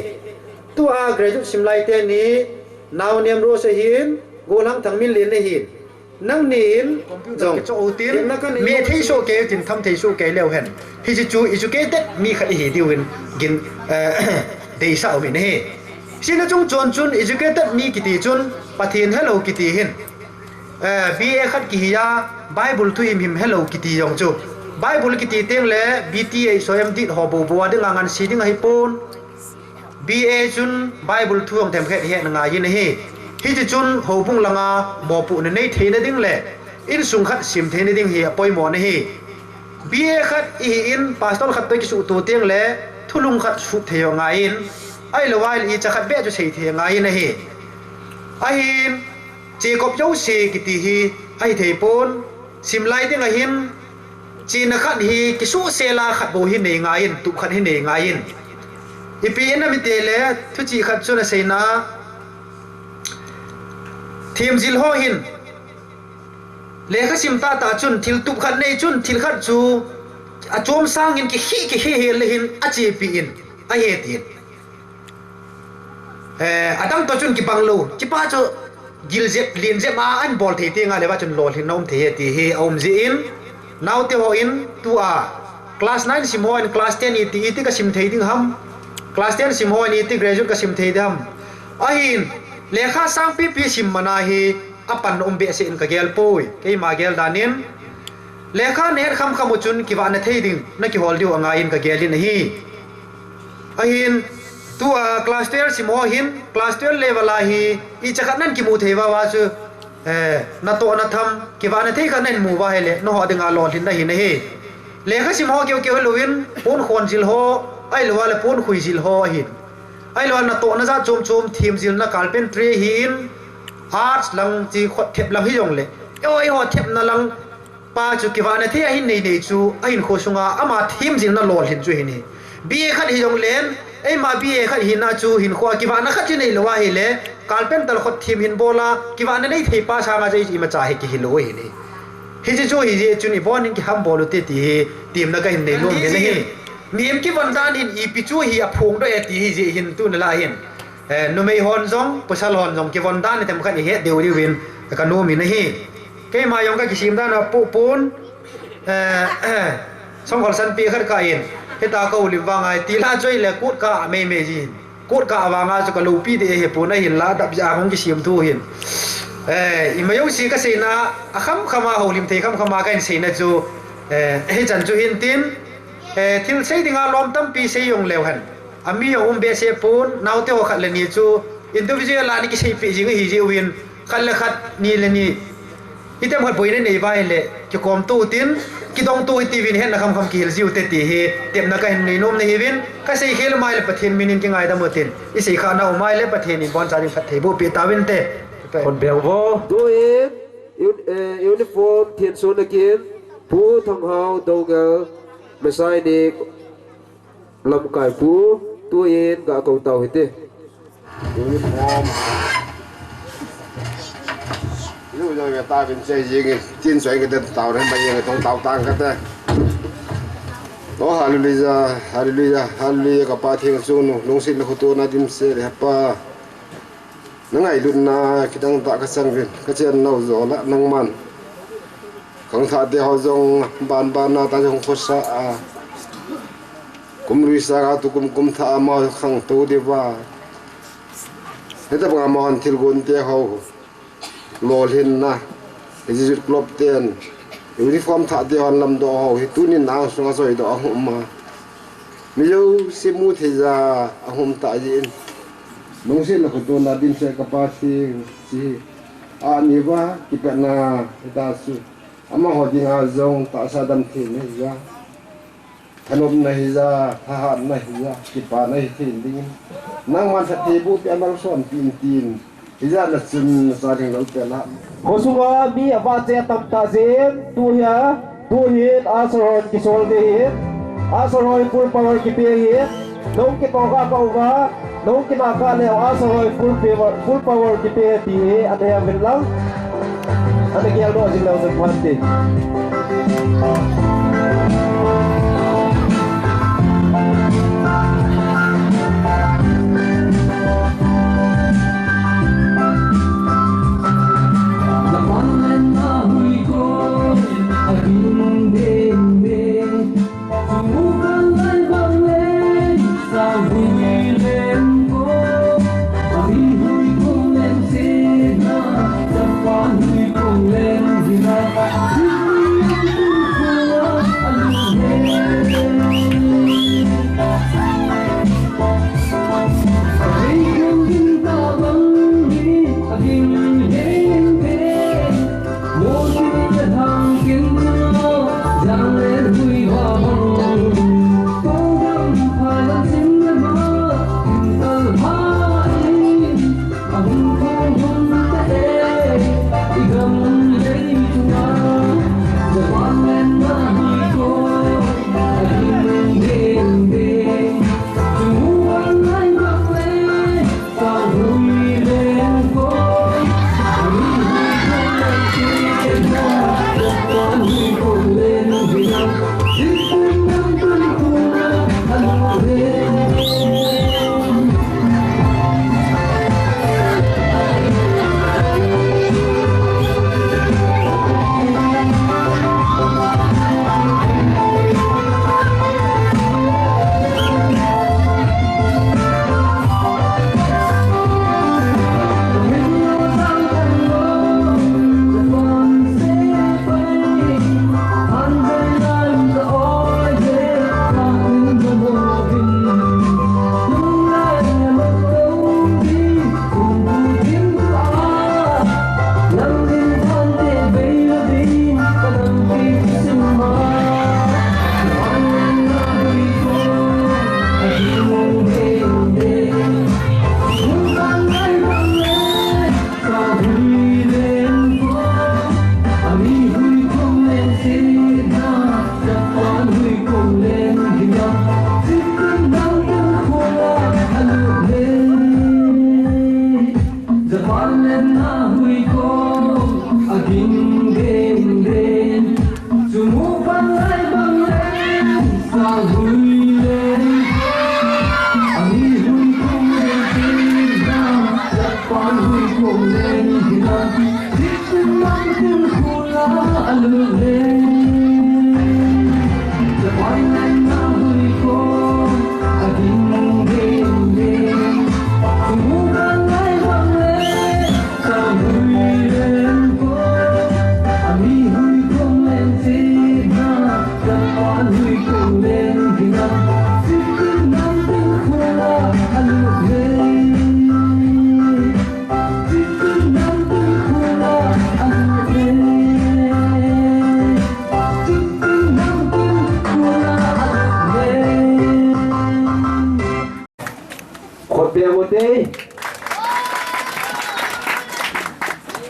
[SPEAKER 9] tu a graduate simlai te ni naw nem ro se hin golang thang min len ne hin nang nin jong cho utin me thei so ke tin tham thei so ke leo hen hi chi chu educated mi kha hi diwin gin dei sa mi ne sina chung chon educated mi kiti chun pathin hello kiti hin ba khat ki ya bible thu him hello kiti yong chu bible kiti teng le bta soem dit ho bo bo ding ngan si ding hi pon ba chun bible thu ong them khet he nga yin he hi chi chun ho pung langa bo pu ne nei the na ding le in sung khat sim the ne ding hi apoi mo ne hi ba khat i in pastor khat pe ki su tu teng le thulung khat su the nga in ai lo wai i cha khat be chu sei the nga yin he ai hin Jacob jau se kiti hi ai thei pon simlai ding a hin chin khat hi kisu se la khat bo hi nei nga in tu khat hi nei nga in ipi na mi te le thu chi khat chu na sei na ทีมจิลโฮหินเลขสิมตาตาจุนทิลตุบขัดในจุนทิลขัดจูอาจมสร้างหินกิเฮเลหินอาเจปีอินอาเฮตินอาดังตัวจุนกิบังลูจิป้าจูกิลเจ็บลินเจ็บมาอันบอลเทติงอะไรว่าจุนโลหินน้องเทติเฮอมจีอินนาวเทโฮอินตัวคลาส9สิมโฮอินคลาส10อีติก็สิมเทติงฮัมคลาส10สิมโฮอินอีติเกรจุก็สิมเทติฮัมอาหินเลขาสร้างปีสิมมานาฮีอปันอมเบสินกะเกลปุยเกมาเกลดานินเลขาเนรคำมุจุนกิวานเทดิงนักกิฮอลดิวงายินกะเกลินฮีอาหินตัวคลาส12สิมโฮหินคลาส12เลเวลาฮีอีจักนันกิมูเทวาวาซูนาโตนาทัมกิวานเทกันนันมูวาเฮเลโนฮอดิงาลอลินนะฮีนะฮีเลขาสิมโฮเกียวลุวินปูนขอนจิลโฮไอลวาเลปูนขุยจิลโฮหินไอลวานาโตนาซาจุมทีมจิลนักการเป็นทรีหินอาร์ตลังจีขดเทปลังฮิยงเลยโอ้ยหัวเทปนั่นลังป้าจูกิวานเทียหินในจูไอหินโคชุงอาอามาทีมจินนั่นหล่อหินจูหินบีเอขัดฮิยงเลนไอมาบีเอขัดหินนาจูหินขวากิวานขัดจีในหลัวหินเลยการเป็นตลขดทีมหินโบลากิวานในเทป้าชางาใจอีมาจ่าหิกิฮิโลหินฮิจิจูฮิจิจูนี่บอลนี่กิฮัมบอลตีทีมนักหินในลุ่มหินนี่มีเอ็มกิวันดานหินอีปิจูฮิอพงด้วยตีฮิจิหินตุนละหินนุไม่ฮอนซองปุชาลฮอนซองกิวันดานนี่ทำกันอีเหตุเดียวดิวินแต่กันโนมินะฮีเกมายองก็กิชิมดานะปูนสองคนสันปีขัดกันเฮตาเขาลิวังไอตีลาช่วยเล็กกูดกะไม่จีนกูดกะวางอาสุกลูปีเดเฮปูนหินลาดับยาของกิชิมทูหินอิมายองสีก็เสนาข้ามขมาหูลิมเทข้ามขมากันเสนาจูเฮจันจูหินตินทิลเซติงาลอมตั้มปีเสยงเลวหันอามียงเบเซปูนนาวเตโอขัดเลนีจูอินทูวิจิลานิกิเซปีจิงฮิจิวินขัดเลขัดนี่เลนีอีเต็มขัดปุยในในบ้านเลยจะกอมตู้ตินกิดองตู้ตีวินเห็นนะคำกิลซิวเตติเฮเต็มนักเห็นในนมในวินก็ใส่เขลไม้เลยประเทศมินินกิงไงดามตินอีสีขาหน้าไม้เลยประเทศนี้บอลจาริงพัดเทบุปีตาวินเต
[SPEAKER 1] คนเบลโวตัวเองยูนิฟอร์มเทียนโซนกินผู้ทองเฮาดงเกอไม่ใช่เด็กลำไก่ผู้ตัวเองกับกองเต่าเห็นดิ
[SPEAKER 3] ยูนิฟอร์มยูยังไงตาเป็นใจยิงจีนสวยก็เดินเต่านั้นไปยังต้องเต่าต่างกันแต่โอ้ฮาเลลูยาฮาเลลูยาฮาเลลูยากับปาเทียงซูนุลงสิลขุตัวนาดิมเสเรปานังไงลุนนาคิดตั้งตากษังเป็นก็เช่นเราโจละนังมันของท่าเดียวจงบานนาตาจงโคสะกุมรุยสาตุกุมท่ามาขังตัวเดียวเฮ้ยแต่บางมันทิลกุนเตียเขาโลหินนะที่จุดกลบเตียนยูนิฟอร์มท่าเดียวลำดอเขาตัวนี้นางสงสารดอกหุ่มมาไม่รู้สิมุทิจาหุ่มตาจินน้องสิลขุตัวนาดินเสกปาสิสิอันนี้ว่าที่เป็นนาตาสุอามาหัวดิ่งอาจงตาสะดัมทีนี่จ้ะขนมนี่จ้ะทหารนี่จ้ะที่ป่านี่ทีดิ่งนั่งมันสติบุตรเป็นบางส่วนตีนที่จ้ะนัดซึมสาริงเราเป็นละ
[SPEAKER 1] โคสุวามีอาบาเจตัมตาเซนตัวเฮียอาสรอนกิโซลเดฮิตอาสรอยฟูลพาวเวอร์กิเปียฮิตน้องกิโตกาเกาวาน้องกินากาเลวอาสรอยฟูลพาวเวอร์กิเปียทีอันเดียวินลังอันนี้เกี่ยวกับสิ่งเหล่านี้พันธุ์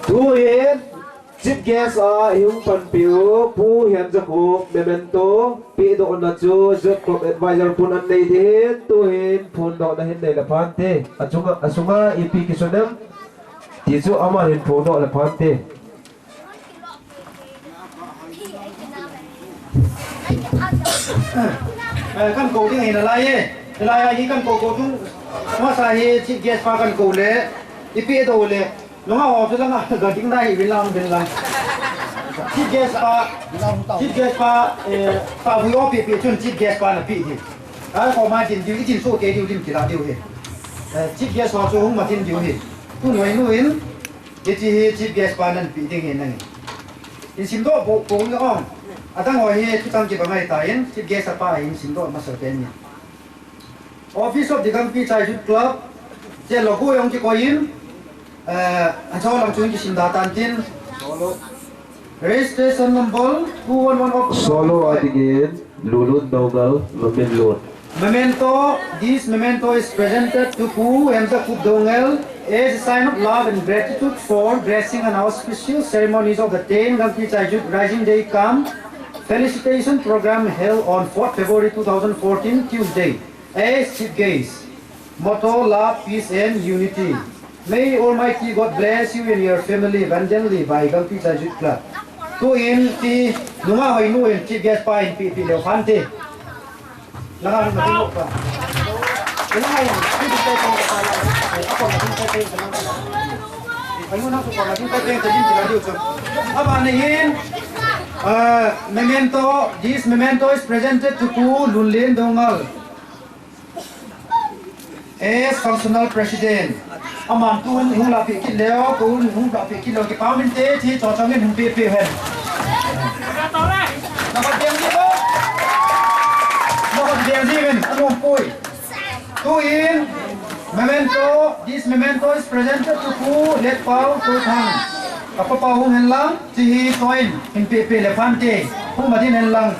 [SPEAKER 1] Tu hiền chiếc gas ở yung phần biểu pu hiền giấc hộp memento bị độ na chu giấc hộp advisor pun an đây thế tu hiền pun độ na hiền đây là phan thế asunga ipi kisonam ti chu ama hiền pun độ là phan thế
[SPEAKER 9] kan ko ding ina lai ai kan ko tu ma sa hi chiếc gas pa kan ko le ipi do le longa ho tu langa ga ding dai bin lang chiếc gas pa pa bu yo pi chun chiếc gas pa na pi hi ai ko ma tin diu tin so ke diu tin ki la diu hi chiếc gas pa so hung ma tin diu hi tu noi nuin ke chi chiếc gas pa nan pi ding hi nang in sim do bo ni ong atang ho hi tu tang ki ba ngai ta in chiếc gas pa in sim do ma so pen ni Office of the Gampi Chai Club je logo yong ki ko in cho lang chung ki sim da tan tin registration number 211 of
[SPEAKER 1] solo again lulun dongal lumin lun
[SPEAKER 9] memento. This memento is presented to Pu Emza Kup Dongal as a sign of love and gratitude for blessing and auspicious ceremonies of the 10 Gampi Chai Rising Day Camp Felicitation Program held on 4th February 2014 Tuesday. As chief guest, motto love, peace and unity. May Almighty God bless you and your family abundantly by Gampi Chai Club. Tu in ti nunga hoi nu in chief guest pa in pi leo phan ti. Langan ma tin pa. Langan yang ti ti pa pa la. Ako ma tin pa pa. Ai nu na ko ma tin pa pa tin ti radio so. Aba nehin memento. This memento is presented to Pu Lunlin Dongal as functional president. Aman tu hung la pi ki leo tu hung la pi ki lo ki pa min te thi cho cho ngin hung pi pi hen. Na ba diam ni bo. Na ba diam ni men anong poi. Tu in memento. This memento is presented to Pu Let Pau Tu Thang. Apa pa hung hen lang chi hi toin hin pi pi le phan te hung ma din hen lang.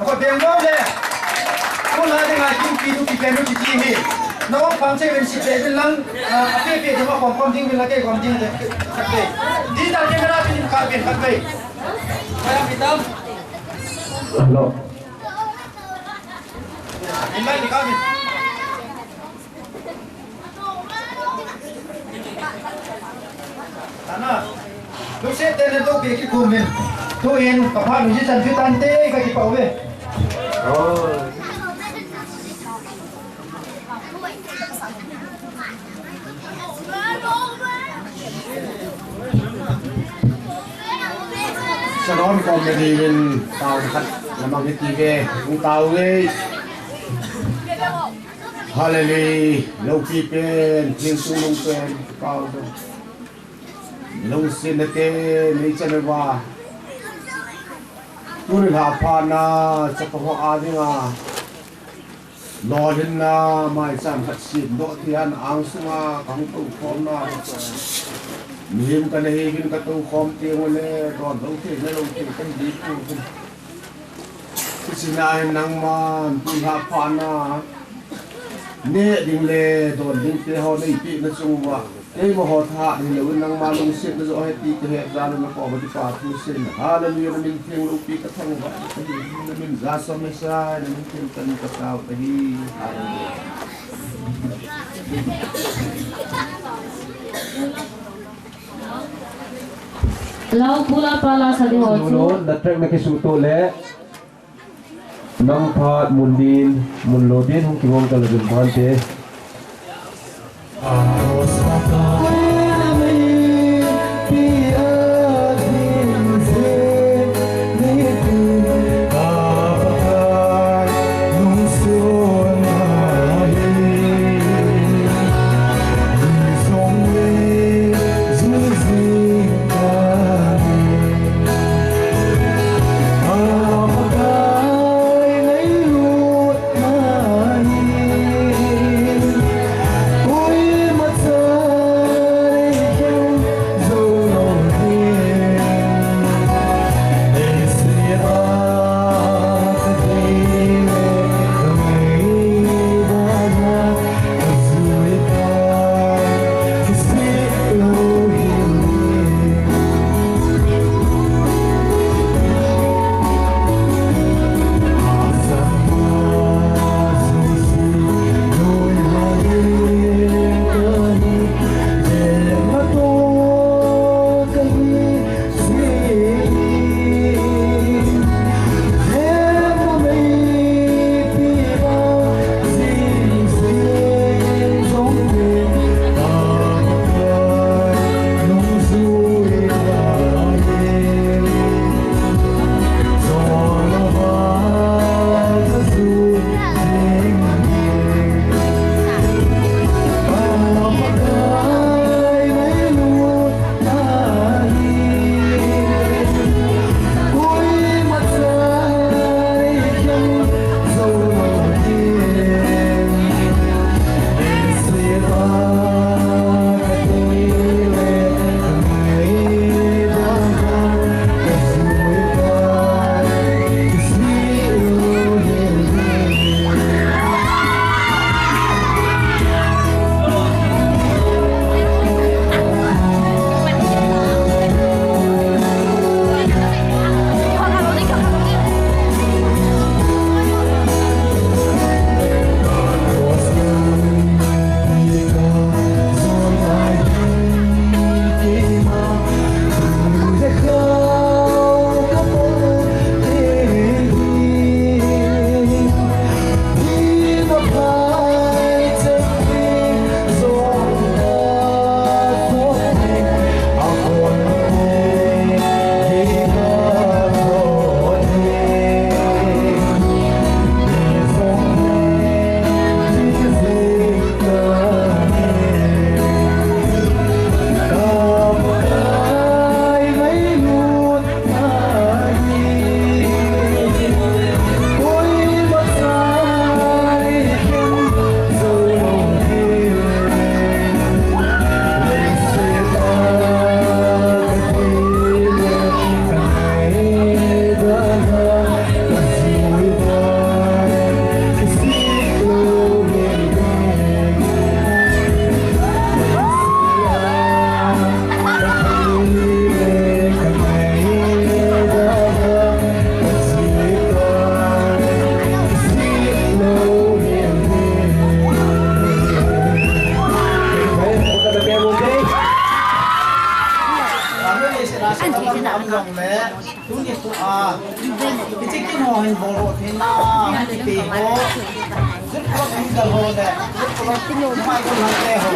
[SPEAKER 9] Apa diam bo le. Ku la de ngai kim pi tu pi pen tu chi hi. No phang che ben si pe ben lang pe pe de ma kom ding bin la ke kom ding de khat pe. Di da camera bin ka ben khat pe. Ayam hitam.
[SPEAKER 1] Hello.
[SPEAKER 9] Imai ni ka bin. Ana. Lu se te ne do pe ki ko men. ทุเอ็นกับพาหนูชิสันฟิตันเต้ก็กี่เป่าเว้ย
[SPEAKER 1] โอ้ย
[SPEAKER 3] สนอนก็ไม่ดีเป็นตาวคัดละมังที่เกงตาวเว้ยฮาเลลีลงที่เป็นเพียงสูงลงเป็นตาวลงเส้นเตไม่จะไม่ว่าตุนหาพานาจะกระหัวอาดิงารอดินนาไม่สั่งขัดสิบโดดเทียนอังสุงาขังตู้คอมนามีมกันให้กินกระตู้คอมเตียงวันเลยตอนลงเทียนไม่ลงเทียนกันดีกูที่สินายนังมันตุนหาพานาเนี่ยดิ่งเลยตอนดิ่งเตะเขาได้ปีนั่นสูงว่าเอ้ยมาหอท่าดิ่งเลยนังมาลงเส้นนั่นจะให้ตีกระเหตุการณ์มาขอมาที่ป่าทุ่งเส้นฮาเลลูยามันเพียงลูกปีกระทั่งว่ามันลาสมิสายมันเพียงกันกระเช้าตะฮีฮาเลลูยา
[SPEAKER 7] Lau pula pala sa di ho
[SPEAKER 1] โน้นดัดแทรกในกิสุโตและนังพาดมุนดินมุนโลดินของกิวงกันเลยเป็นพันเต
[SPEAKER 9] Ui
[SPEAKER 6] cái chiếc cái hồ hình bộ lộ thì nó bị hồ rất có cái gần hồ này rất có mai có lần tè hồ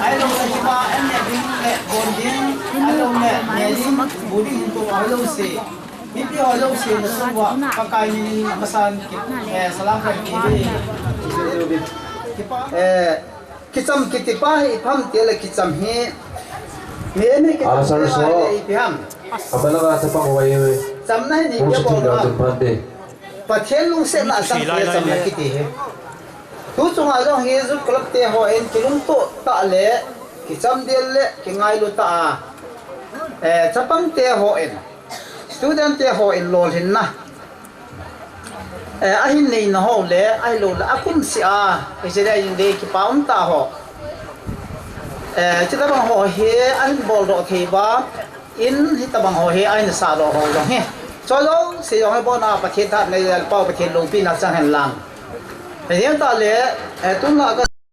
[SPEAKER 6] ai lâu là chỉ ba em này đi lẹ bồn đi ai lâu lẹ nhẹ đi bù đi hình tụ ai lâu xì biết đi ai lâu xì là xong vợ các cái mà san salam phải đi kicam kitipa ipam tiala kicam hi me ke
[SPEAKER 1] Alasan so
[SPEAKER 6] ipam
[SPEAKER 1] abalaga sa pangway
[SPEAKER 6] samna ni
[SPEAKER 1] kung
[SPEAKER 6] ke
[SPEAKER 1] sa
[SPEAKER 6] bo
[SPEAKER 1] tinggal pande
[SPEAKER 6] pathen lung se na sang ke samna kiti he tu chunga lo he zu klap te ho en kilung to ta le kicam del le ke ngai lu ta chapang te ho en student te ho en lol hin na ahin nei na ho le ai lo la akum si a ke se dai de ki paum ta ho chita bang ho he ahin bol ro the ba in hi ta bang ho he ai na sa ro ho lo he cho lo se yo he bo na pa the tha nei pau pa the lo pi na sang han lang he ta le tu na